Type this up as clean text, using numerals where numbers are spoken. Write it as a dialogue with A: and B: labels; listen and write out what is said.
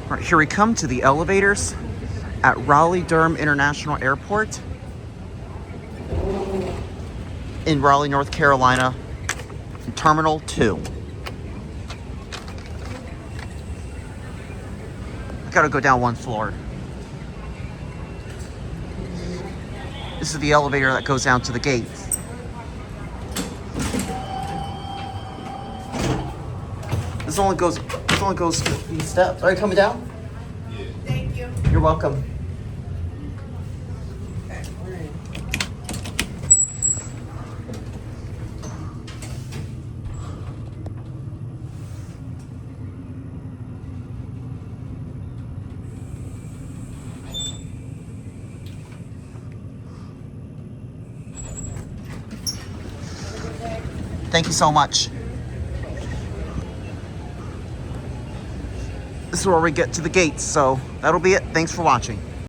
A: All right, here we come to the elevators at Raleigh-Durham International Airport in Raleigh, North Carolina, in Terminal 2. I gotta go down one floor. This is the elevator that goes down to the gates. This only goes these steps. Are you coming down?
B: Yeah.
C: Thank you.
A: You're welcome. Thank you so much. This is where we get to the gates, so that'll be it. Thanks for watching.